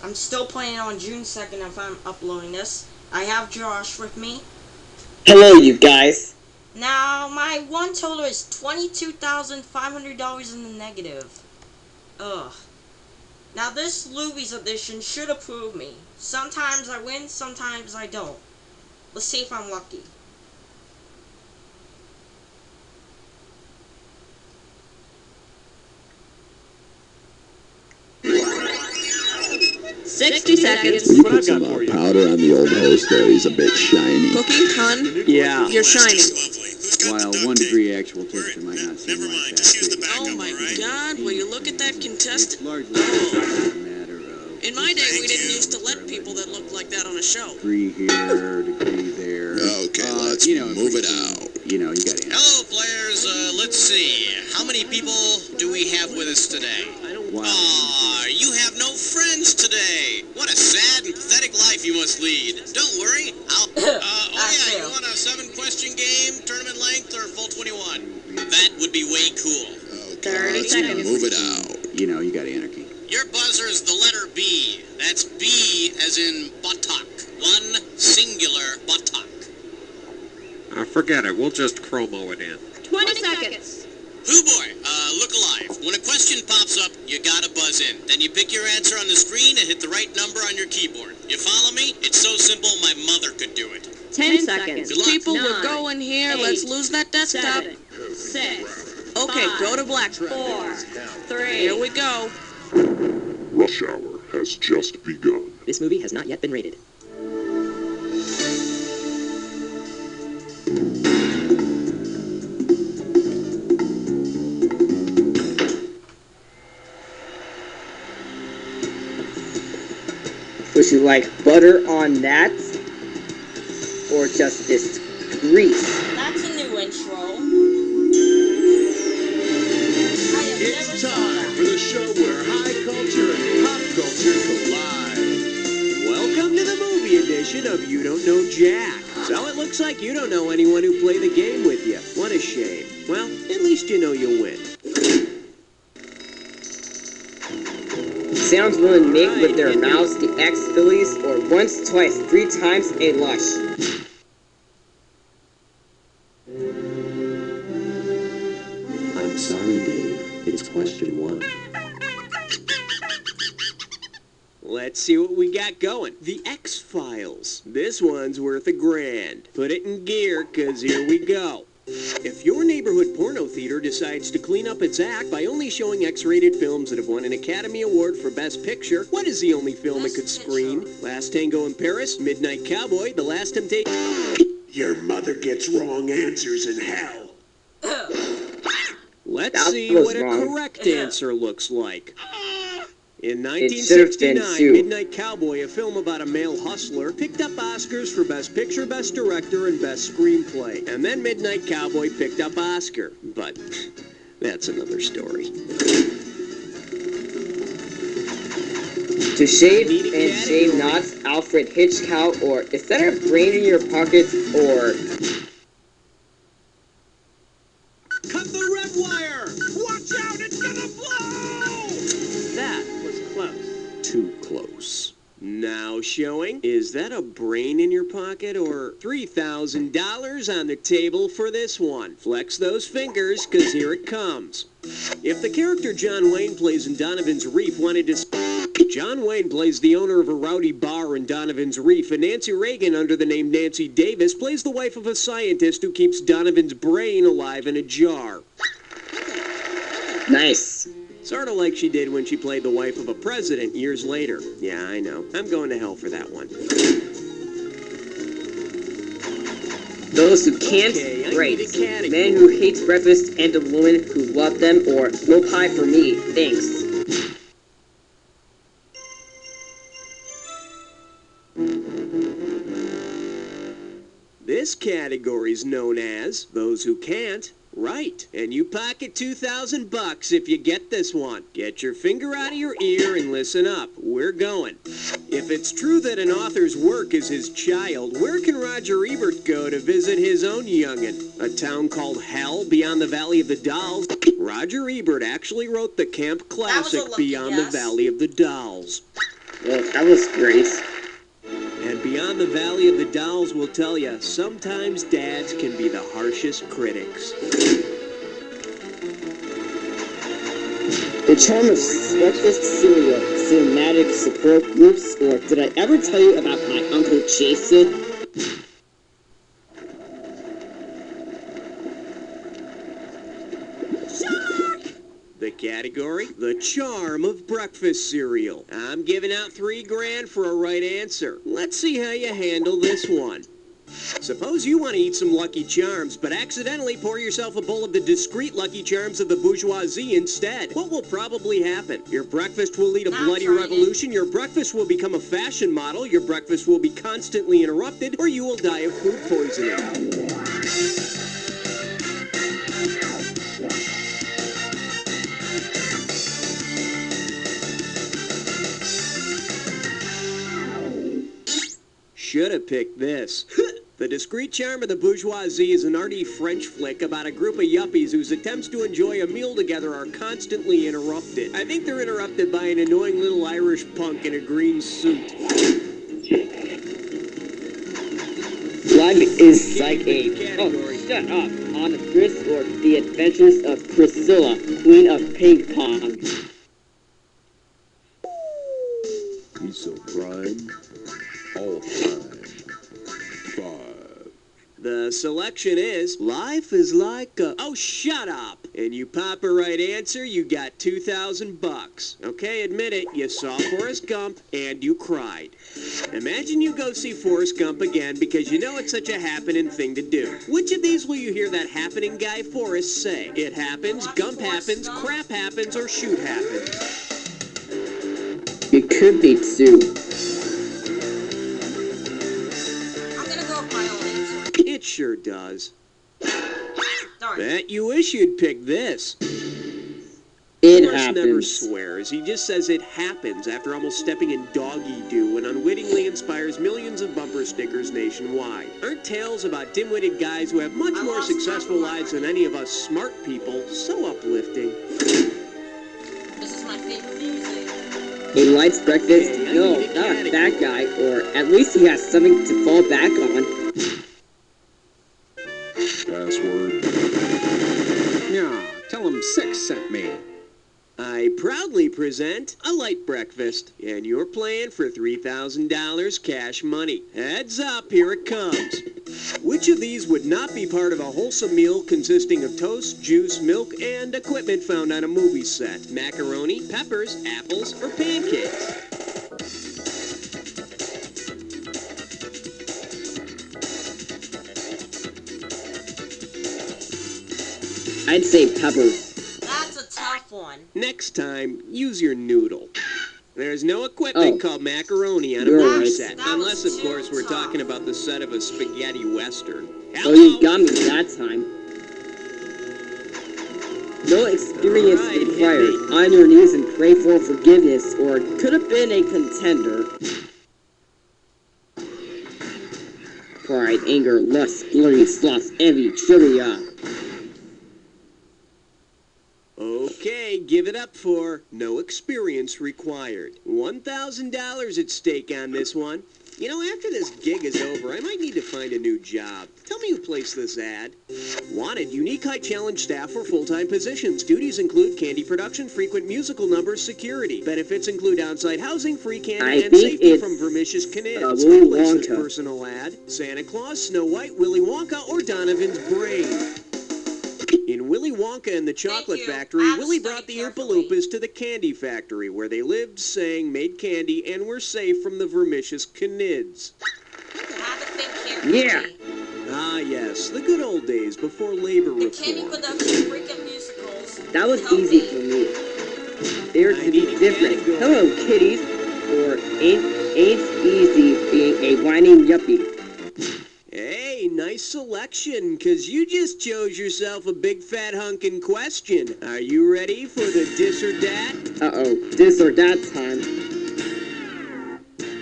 I'm still planning on June 2nd if I'm uploading this. I have Josh with me. Hello, you guys. Now, my one total is $22,500 in the negative. Ugh. Now, this Luby's edition should approve me. Sometimes I win, sometimes I don't. Let's see if I'm lucky. $60. You put some powder on the old host there. He's a bit shiny. Cooking, hun? Yeah. You're shiny. While 1 degree actual temperature might not seem like that. Oh my God, will you look at that contestant? Largely a matter of In my day, we didn't used to let people that looked like that on a show. degree here, degree there. Okay, let's move it out. You know, you got to. Hello, players. Let's see. How many people do we have with us today? Aw, you have no friends today. What a sad and pathetic life you must lead. Don't worry. Oh yeah, you want a 7-question game, tournament length, or full 21? That would be way cool. Okay, 30 let's seconds. move it out. You know, you got anarchy. Your buzzer is the letter B. That's B as in buttock. One singular buttock. Forget it. We'll just chromo it in. 20 seconds. Hoo boy, look alive. When a question pops up, you gotta buzz in. Then you pick your answer on the screen and hit the right number on your keyboard. You follow me? It's so simple my mother could do it. 10 seconds. Good luck. People, 9, we're going here. 8, Let's lose that desktop. 7, 6, Okay, 5, go to black. 4, 3, Here we go. Rush Hour has just begun. This movie has not yet been rated. Would you like butter on that? Or just this grease? That's a new intro. I have never It's saw time that. for the show where high culture and pop culture collide. Welcome to the movie edition of You Don't Know Jack. So it looks like you don't know anyone who played the game with you. What a shame. Well, at least you know you'll win. Sounds women make with their mouths the ex-Phillies, or once, twice, 3 times a lush. I'm sorry, Dave. It's question 1. Let's see what we got going. The X-Files. This one's worth $1,000. Put it in gear, 'cause here we go. If your neighborhood porno theater decides to clean up its act by only showing X-rated films that have won an Academy Award for Best Picture, what is the only film it could screen? Last Tango in Paris, Midnight Cowboy, The Last Temptation... Your mother gets wrong answers in hell. Let's That see was what wrong. a correct answer looks like. In It should have been 1969, Sue. Midnight Cowboy, a film about a male hustler, picked up Oscars for Best Picture, Best Director, and Best Screenplay. And then Midnight Cowboy picked up Oscar. But that's another story. To shave and shave knots, Alfred Hitchcock, or is that a brain in your pocket, or... Cut the red wire! Watch out, it's gonna blow! That was close. Too close. Now showing, is that a brain in your pocket or $3,000 on the table for this one? Flex those fingers, 'cause here it comes. If the character John Wayne plays in Donovan's Reef wanted to... John Wayne plays the owner of a rowdy bar in Donovan's Reef, and Nancy Reagan, under the name Nancy Davis, plays the wife of a scientist who keeps Donovan's brain alive in a jar. Nice. Sort of like she did when she played the wife of a president years later. Yeah, I know. I'm going to hell for that one. Those who can't, Okay, I great. need a category. Men who hate breakfast and the women who love them, or no pie for me, thanks. This category's known as those who can't. Right, and you pocket $2,000 if you get this one. Get your finger out of your ear and listen up. We're going. If it's true that an author's work is his child, where can Roger Ebert go to visit his own youngin'? A town called Hell beyond the Valley of the Dolls? Roger Ebert actually wrote the camp classic lucky Beyond guess. the Valley of the Dolls. Well, that was great. And Beyond the Valley of the Dolls will tell you, sometimes dads can be the harshest critics. The charm of breakfast cereal, cinematic support groups, or did I ever tell you about my Uncle Jason? The category, the charm of breakfast cereal. I'm giving out $3 grand for a right answer. Let's see how you handle this one. Suppose you want to eat some Lucky Charms, but accidentally pour yourself a bowl of the discreet Lucky Charms of the bourgeoisie instead. What will probably happen? Your breakfast will lead a bloody revolution, your breakfast will become a fashion model, your breakfast will be constantly interrupted, or you will die of food poisoning. Should have picked this. The Discreet Charm of the Bourgeoisie is an arty French flick about a group of yuppies whose attempts to enjoy a meal together are constantly interrupted. I think they're interrupted by an annoying little Irish punk in a green suit. Life is like a... Oh, shut up. On Chris or The Adventures of Priscilla, Queen of Ping Pong. Piece of prime. All time. 5. The selection is, life is like a... Oh, shut up! And you pop a right answer, you got $2,000. Okay, admit it, you saw Forrest Gump and you cried. Imagine you go see Forrest Gump again because you know it's such a happening thing to do. Which of these will you hear that happening guy Forrest say? It happens, Gump happens, crap happens, or shoot happens. It could be two. It sure does. Darn. Bet you wish you'd pick this. It Forrest happens. never swears. He just says it happens after almost stepping in doggy-doo and unwittingly inspires millions of bumper stickers nationwide. Aren't tales about dim-witted guys who have much more successful lives than any of us smart people so uplifting? This is my favorite music. He likes breakfast? Hey, No, not a fat guy, or at least he has something to fall back on. Password. Yeah, tell him 6 sent me. I proudly present a light breakfast, and you're playing for $3,000 cash money. Heads up, here it comes. Which of these would not be part of a wholesome meal consisting of toast, juice, milk, and equipment found on a movie set? Macaroni, peppers, apples, or pancakes? I'd say peppers. That's a tough one. Next time, use your noodle. There's no equipment called macaroni on a You're movie right. set. Unless, of course, we're talking about the set of a spaghetti western. Oh, you got me that time. No experience All right, required. hit me. On your knees and pray for forgiveness, or could have been a contender. Pride, anger, lust, glory, sloth, envy, trivia. Okay, give it up for no experience required. $1,000 at stake on this one. You know, after this gig is over, I might need to find a new job. Tell me who placed this ad. Wanted, unique high challenge staff for full-time positions. Duties include candy production, frequent musical numbers, security. Benefits include on-site housing, free candy, and safety from vermicious Knids. Willy Who placed this Wonka. personal ad? Santa Claus, Snow White, Willy Wonka, or Donovan's brain? In Willy Wonka and the Chocolate Factory, Willy brought the Oompa Loompas to the candy factory, where they lived, sang, made candy, and were safe from the vermicious Knids. Yeah. Ah, yes, the good old days before labor The candy reform. production freaking musicals. That was Help easy me. for me. They were to be different. Hello, kitties. Or ain't easy being a whining yuppie. Hey, nice selection, 'cause you just chose yourself a big fat hunkin' question. Are you ready for the dis or dat? Uh-oh, this or that time.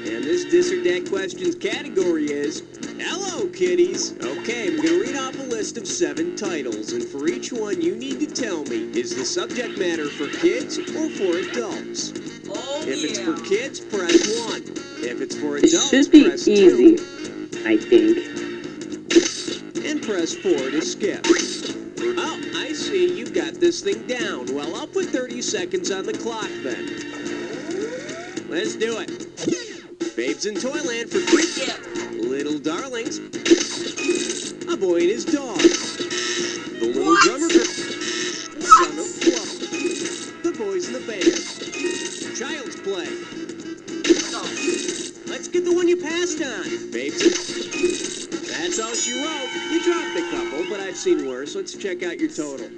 And this dis or dat questions category is, hello, kiddies. Okay, I'm gonna read off a list of 7 titles, and for each one you need to tell me, is the subject matter for kids or for adults? Oh If it's for kids, press 1. If it's for It adults, should be press easy, 2. I think. And press 4 to skip. Oh, I see. You got this thing down. Well, I'll put 30 seconds on the clock then. Let's do it. Babes in Toyland for kids. Little darlings. A boy and his dog. The little drummer girl. Son of Fluff. The boys in the band. Child's Play. Let's get the one you passed on. Babes in... That's all she wrote. You dropped a couple, but I've seen worse. Let's check out your total.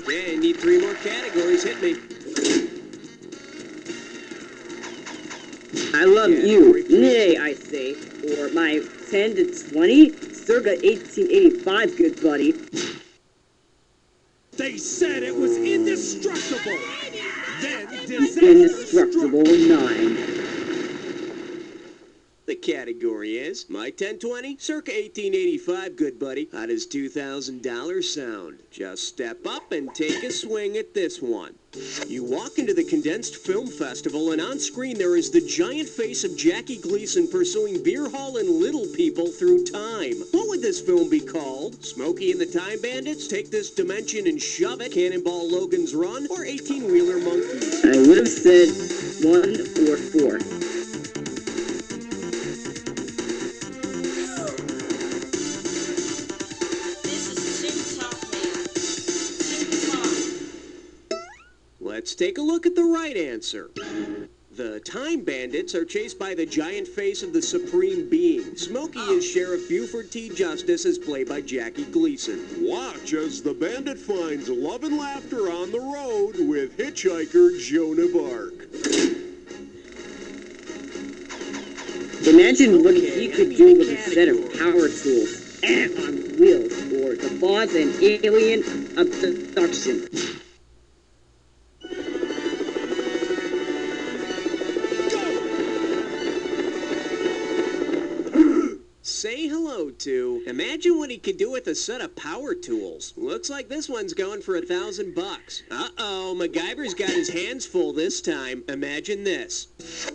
Okay, I need 3 more categories. Hit me. I love you, nay, I say, or my 10 to 20, circa 1885, good buddy. They said it was indestructible. Then disaster Indestructible 9. The category is my 1020, circa 1885, good buddy. How does $2,000 sound? Just step up and take a swing at this one. You walk into the Condensed Film Festival, and on screen there is the giant face of Jackie Gleason pursuing beer hall and little people through time. What would this film be called? Smokey and the Time Bandits, Take This Dimension and Shove It, Cannonball Logan's Run, or 18-Wheeler Monkeys? I would have said 1 or 4. Let's take a look at the right answer. The Time Bandits are chased by the giant face of the Supreme Being. Smokey is Sheriff Buford T. Justice, as played by Jackie Gleason. Watch as the bandit finds love and laughter on the road with hitchhiker Jonah Bark. Imagine what he could do with a set of power tools on wheels, or the boss and alien abduction. Say hello to. Imagine what he could do with a set of power tools. Looks like this one's going for $1,000. Uh-oh, MacGyver's got his hands full this time. Imagine this.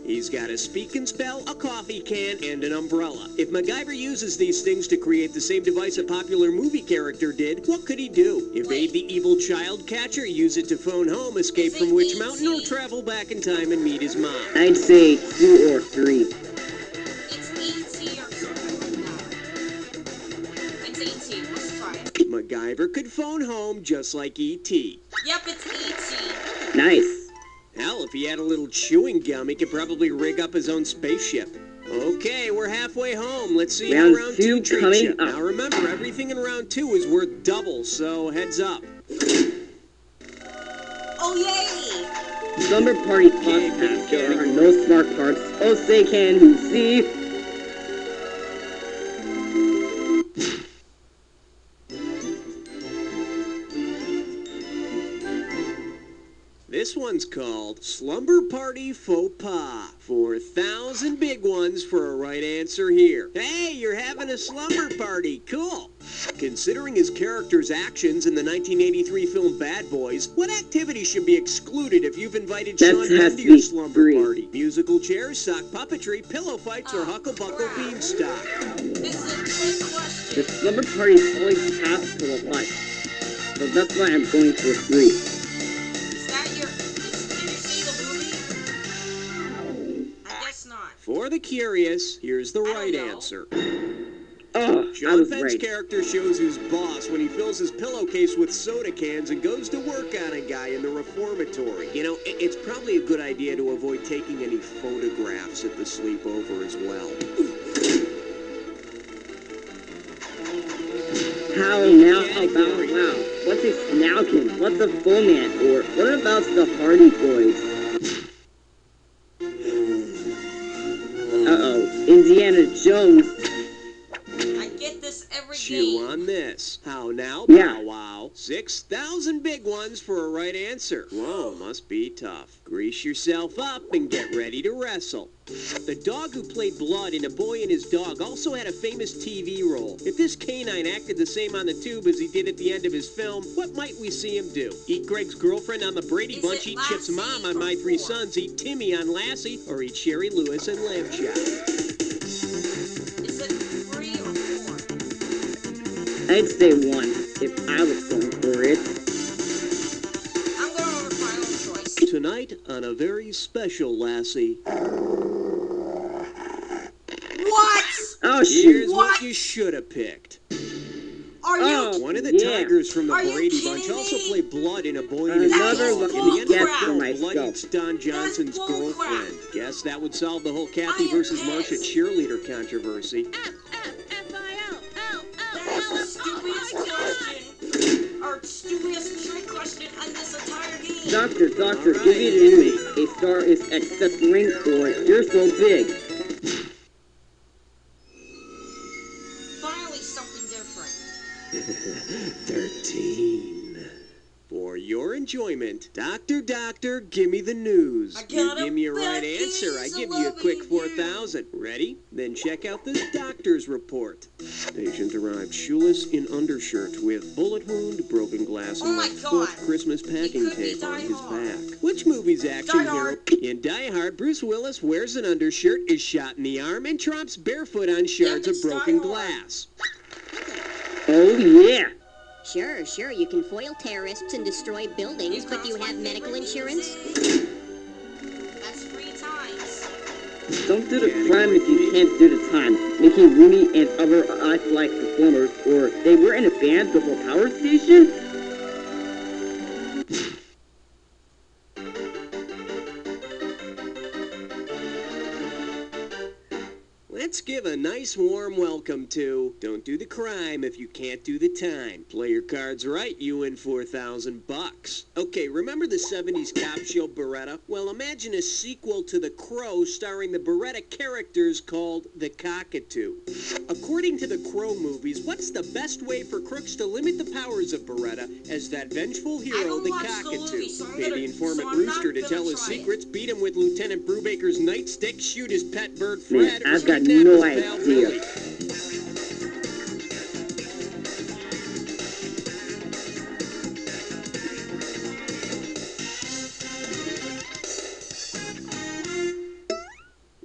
He's got a speak and spell, a coffee can, and an umbrella. If MacGyver uses these things to create the same device a popular movie character did, what could he do? Evade the evil child catcher, use it to phone home, escape from Witch Mountain, or travel back in time and meet his mom? I'd say 2 or 3. It's E.T. or something like that. It's E.T. Let's try it. MacGyver could phone home just like E.T. Yep, it's E.T. Nice. Hell, if he had a little chewing gum, he could probably rig up his own spaceship. Okay, we're halfway home. Let's see how round 2 treats coming you. up. Now remember, everything in round 2 is worth double, so heads up. Oh, yay! Slumber Party podcast. There are no smart parts. Oh, say can who see? This one's called Slumber Party Faux Pas. 4,000 big ones for a right answer here. Hey, you're having a slumber party. Cool. Considering his character's actions in the 1983 film Bad Boys, what activity should be excluded if you've invited Sean Penn to your slumber party? Musical chairs, sock puppetry, pillow fights, or hucklebuckle beanstalk? This is a trick question. The slumber party always has to a life. So that's why I'm going for 3. Is that your... Did you see the movie? I guess not. For the curious, here's the right answer. Oh, I Sean was Penn's right. character shows his boss when he fills his pillowcase with soda cans and goes to work on a guy in the reformatory. You know, it's probably a good idea to avoid taking any photographs at the sleepover as well. How now about wow? What's a snowkin? What's a foeman? Or what about the Hardy Boys? Uh-oh, Indiana Jones. I get this every Chew game. on this. How now, Yeah. Bow Wow? 6,000 big ones for a right answer. Whoa, must be tough. Grease yourself up and get ready to wrestle. The dog who played Blood in A Boy and His Dog also had a famous TV role. If this canine acted the same on the tube as he did at the end of his film, what might we see him do? Eat Greg's girlfriend on the Brady Is Bunch, it eat Chip's mom Lassie on or My Three Four? Sons, eat Timmy on Lassie, or eat Sherry Lewis and Lamb Chop? Is it 3 or 4? I'd say 1 if I was going for it. I'm going over final choice. Tonight on a very special Lassie. What? Oh, shoot. Here's What? what you should have picked. Are you? Oh. One of the Yeah. tigers from the Are you Brady kidding Bunch also me? played Blood in A Boy and His Another Dog. lucky In the end of guess the for film, myself. Blood eats Don Johnson's bull crap. girlfriend. Guess that would solve the whole I Kathy am versus Marcia pissed. cheerleader controversy. That's the stupidest question, or stupidest trick question on this entire game. Doctor, All give right, me the news. A star is accessing or you're so big. Finally, something different. 13. For your enjoyment, Doctor, give me the news. I You got a give me a right bad answer, I case give of you a quick loving 4,000. Ready? Then check out this doctor's report. Patient arrived shoeless in undershirt with bullet wound, broken glass, Oh and my left God. foot Christmas packing could be tape on Die his Hard. back. Which movie's action Die hero? Hard. In Die Hard, Bruce Willis wears an undershirt, is shot in the arm, and tromps barefoot on shards of it's Die broken Hard. glass. Oh, yeah. Sure, you can foil terrorists and destroy buildings, but do you have medical insurance? That's 3 times. Don't do the crime if you can't do the time. Making Rooney and other lifelike performers, or they were in a band before Power Station? Let's give a nice warm welcome to Don't Do the Crime If You Can't Do the Time. Play your cards right, you win 4,000 bucks. Okay, remember the 70s cop show Beretta? Well, imagine a sequel to The Crow starring the Beretta characters called The Cockatoo. According to the Crow movies, what's the best way for crooks to limit the powers of Beretta as that vengeful hero, don't the watch the Cockatoo? movie, so I'm Pay gonna- the informant so I'm not Rooster to gonna tell his try it. secrets, beat him with Lieutenant Brubaker's nightstick, shoot his pet bird Man, Fred, or I've got kidnap no his pal idea. Billy.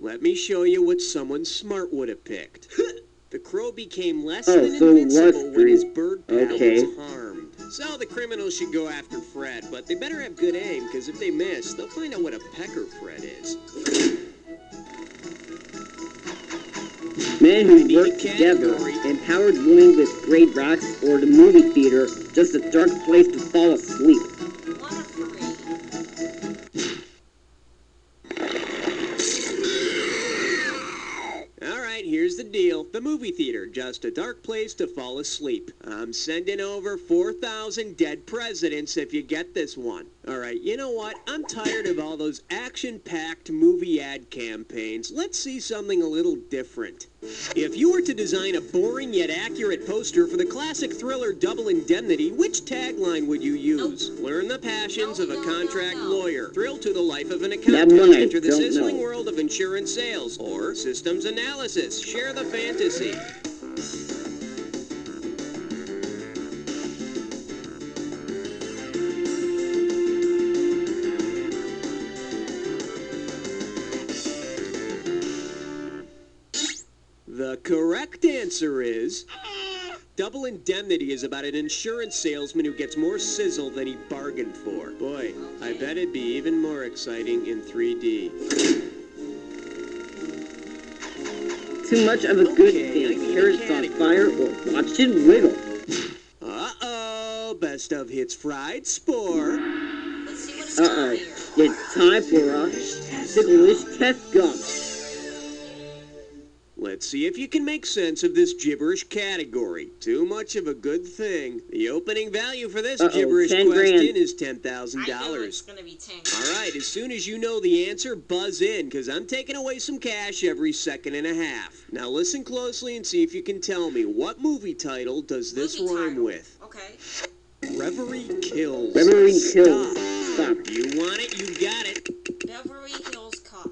Let me show you what someone smart would have picked. The Crow became less Oh, than so it was invincible when his 3. bird pal Okay. was harmed. So the criminals should go after Fred, but they better have good aim, because if they miss, they'll find out what a pecker Fred is. Men who work together, empowered women with great rocks, or the movie theater, just a dark place to fall asleep. 1 or 3. Alright, here's the deal. The movie theater, just a dark place to fall asleep. I'm sending over 4,000 dead presidents if you get this one. Alright, you know what? I'm tired of all those action-packed movie ad campaigns. Let's see something a little different. If you were to design a boring yet accurate poster for the classic thriller Double Indemnity, which tagline would you use? Learn the passions of a contract lawyer. Thrill to the life of an That accountant. one I Enter the don't sizzling know. world of insurance sales. Or systems analysis. Share the fantasy. The correct answer is... Double Indemnity is about an insurance salesman who gets more sizzle than he bargained for. Boy, I bet it'd be even more exciting in 3D. Too much of a good thing. Carrots on fire or watch it wiggle. Uh-oh, best of hits fried spore. Let's see what it's got Uh-oh. here. It's time for a ticklish test gum. Let's see if you can make sense of this gibberish category. Too much of a good thing. The opening value for this gibberish 10 question grand. is I know it's $10,000. gonna be 10. All right, as soon as you know the answer, buzz in, because I'm taking away some cash every second and a half. Now listen closely and see if you can tell me, what movie title does this Movie rhyme title. with? Okay. Reverie Kills. Reverie Kills. Stop. You want it, you got it. Beverly Hills Cop.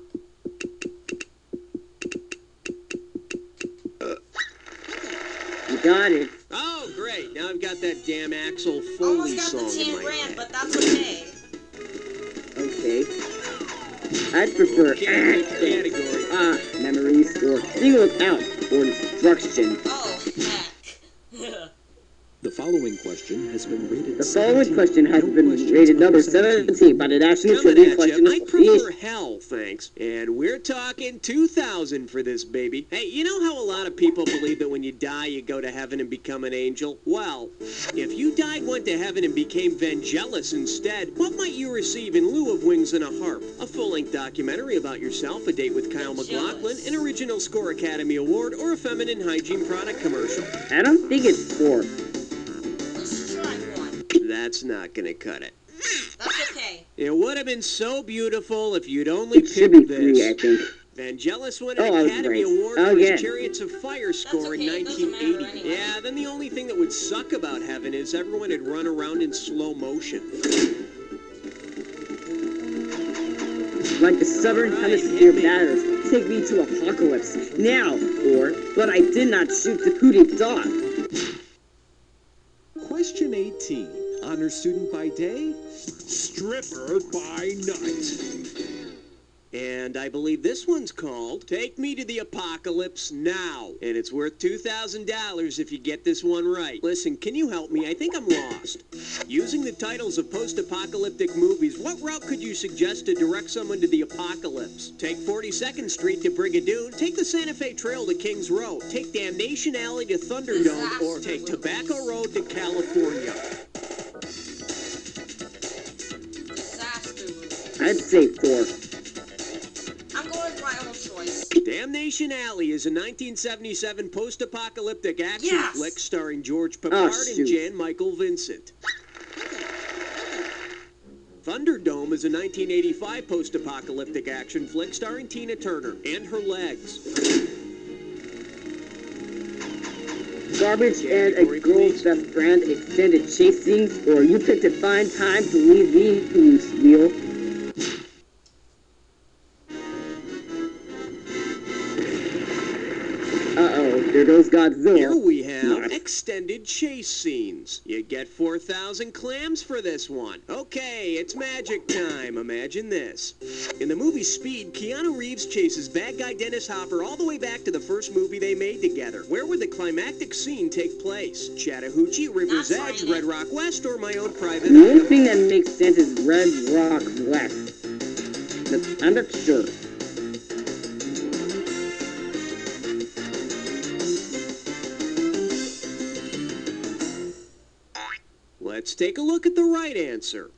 You got it. Oh, great. Now I've got that damn Axel Foley Almost got song the in 10 my grand, head. but that's okay. Okay. I'd prefer Okay, category. memories or singled out for destruction. Oh, heck. The following question has been rated The following 17. question has No been questions rated number under 17. 17 by the National Coming Trivia at Question you. I prefer Association. hell, thanks. And we're talking 2,000 for this baby. Hey, you know how a lot of people believe that when you die, you go to heaven and become an angel? Well, if you died, went to heaven, and became Vangelis instead, what might you receive in lieu of wings and a harp? A full-length documentary about yourself, a date with Kyle MacLachlan, an original Score Academy Award, or a feminine hygiene product commercial? I don't think it's 4. Let's try one. That's not gonna cut it. That's okay. It would have been so beautiful if you'd only It should be picked 3, I this. think. Vangelis won Oh, an I was Academy right. Award for Again. his Chariots of Fire score in okay, it doesn't matter 1980. anyway. Yeah, then the only thing that would suck about heaven is everyone had run around in slow motion. Like the southern All right, hemisphere hit me. batters, take me to apocalypse now. Or, but I did not shoot the coup d'etat. Question 18. Honor student by day? Stripper by night. And I believe this one's called Take Me to the Apocalypse Now. And it's worth $2,000 if you get this one right. Listen, can you help me? I think I'm lost. Using the titles of post-apocalyptic movies, what route could you suggest to direct someone to the apocalypse? Take 42nd Street to Brigadoon, take the Santa Fe Trail to Kings Row, take Damnation Alley to Thunderdome, or take Tobacco Road to California. Disaster movie. I'd say 4. I'm going with my own choice. Damnation Alley is a 1977 post-apocalyptic action Yes! flick starring George Peppard shoot. and Jan Michael Vincent. Thunderdome is a 1985 post-apocalyptic action flick starring Tina Turner and her legs. Garbage and a girl's best friend extended chase scenes, or you picked a fine time to leave me loose, wheel. Uh-oh, there goes Godzilla. Here we have Not. extended chase scenes. You get 4,000 clams for this one. Okay, it's magic time. Imagine this. In the movie Speed, Keanu Reeves chases bad guy Dennis Hopper all the way back to the first movie they made together. Where would the climactic scene take place? Chattahoochee, River's Not Edge, China. Red Rock West, or my own private The only Idaho? thing that makes sense is Red Rock West. But I'm not sure. Let's take a look at the right answer.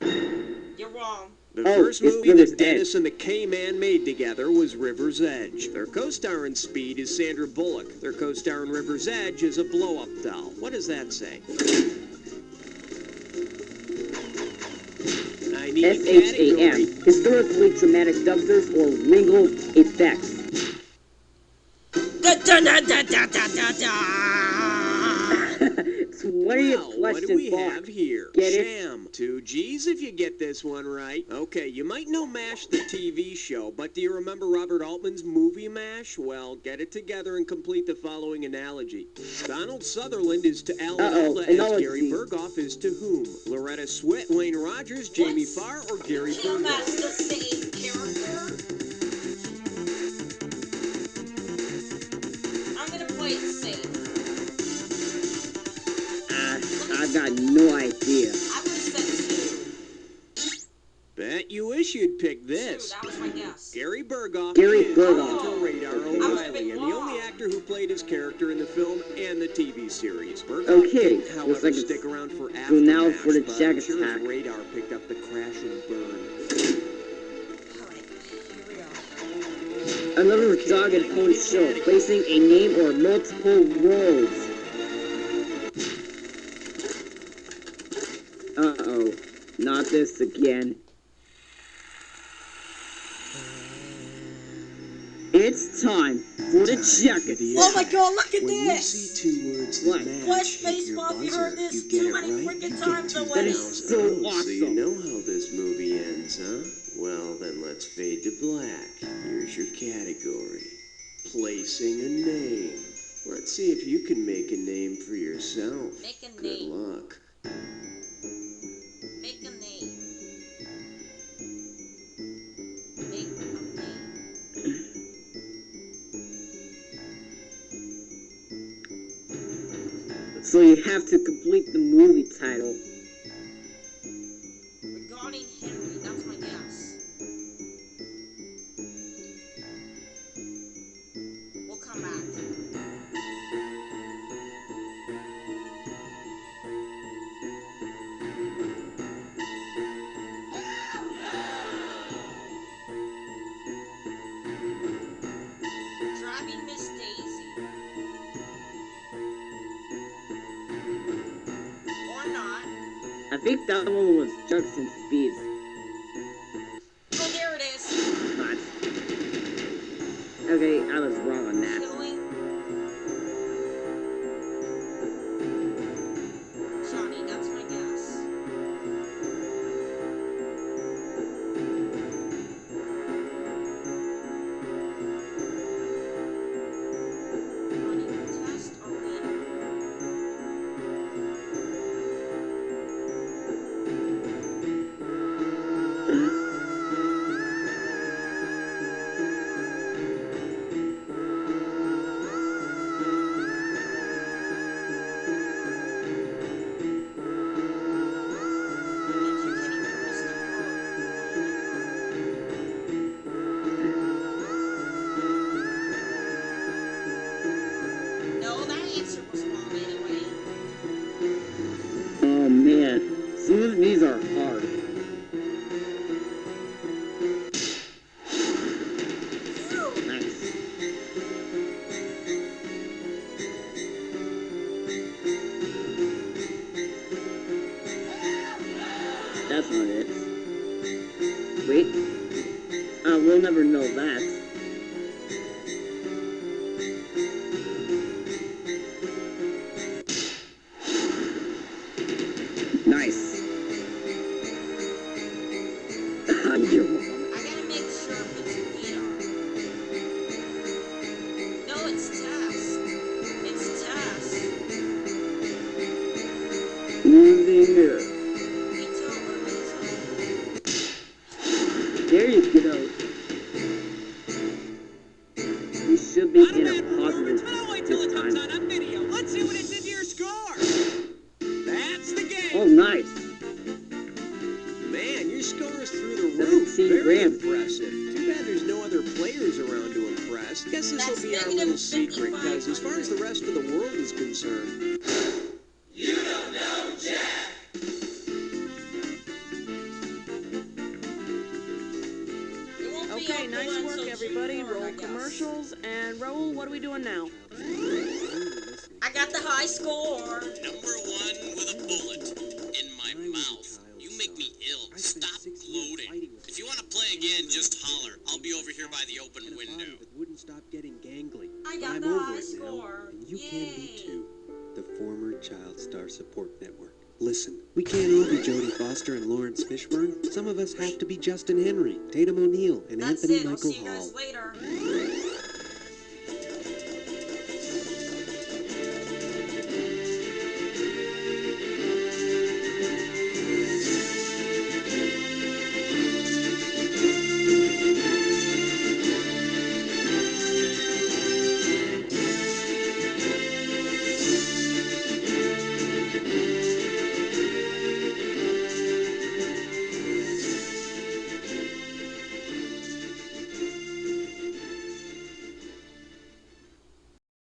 You're wrong. The Oh, first it's movie River's that Dennis and the K-Man made together was River's Edge. Their co-star in Speed is Sandra Bullock. Their co-star in River's Edge is a blow-up doll. What does that say? I need a SHAM. category. Historically traumatic dumpsters or Ringgold effects. Da da da da da da da da. So what are your Well, what do questions we for? have here? Get it? Sham. 2 G's if you get this one right. Okay, you might know MASH, the TV show, but do you remember Robert Altman's movie MASH? Well, get it together and complete the following analogy. Donald Sutherland is to Alan Alda as analogy. Gary Berghoff is to whom? Loretta Swit, Wayne Rogers, Jamie Farr, or Gary Kill Berghoff? that's the same character. I'm gonna play it safe. I've got no idea. I would have said 2. Bet you wish you'd pick 2, this. that was my guess. Gary Berghoff Gary is Berghoff. Otto Radar I would've O'Reilly, been and the only wrong. actor who played his character in the film and the TV series. Berghoff Okay, didn't, looks however, like it's stick around for go after now MASH, for the but Jag I'm sure attack. his radar picked up the crash and burn. Alright, here we go. Another dog and pony show, placing a name or multiple roles. Uh-oh, not this again. It's time for the jacket. Oh my god, look at When you this! see two words What? that match, Flash hit face your Bob, you buzzer. heard this You too get it many right, freaking you times get already. That is so $2,000. So you awesome. know how this movie ends, huh? Well, then let's fade to black. Here's your category. Placing a name. Let's see if you can make a name for yourself. Make a Good name. luck. Make a name. Make a name. So you have to complete the movie title. Regarding Henry, that's my guess. We'll come back. Driving Miss Daisy. Or not. I think that one was Trucks and Speeds. Oh, there it is. But okay, I was wrong on that. Killing Johnny, that's my guess. Running test or win? Educating Christopher. No, that answer was wrong anyway. Oh man, some of these are hard. Nice. That's not it. Wait. We'll never know that. Nice. You're welcome. I gotta make sure if it's Peter. No, it's Tess. It's Tess. Losing here. Rita or Lisa? There you go. We should be in a positive this time. video. Let's see what it did to your score. That's the game. Oh, nice. Man, your score is through the roof. 17 Very grand. impressive. Too bad there's no other players around to impress. Guess this will That's be our negative little secret, because as far as the 5,500. rest of the world is concerned, It won't be Okay, open nice until work, June everybody. 3rd, I Roll guess. commercials. And Raul, what are we doing now? I got the high score. Number one with a bullet in my mouth. You make me ill. Stop gloating. If you want to play again, just holler. I'll be over here by the open window. That wouldn't stop getting gangly. I got I'm the over high it now, score. and you can be Yay. too. The former Child Star Support Network. Listen, we can't all be Jodie Foster and Lawrence Fishburne. Some of us have to be Justin Henry, Tatum O'Neal, and That's Anthony it. I'll Michael see you Hall. guys later.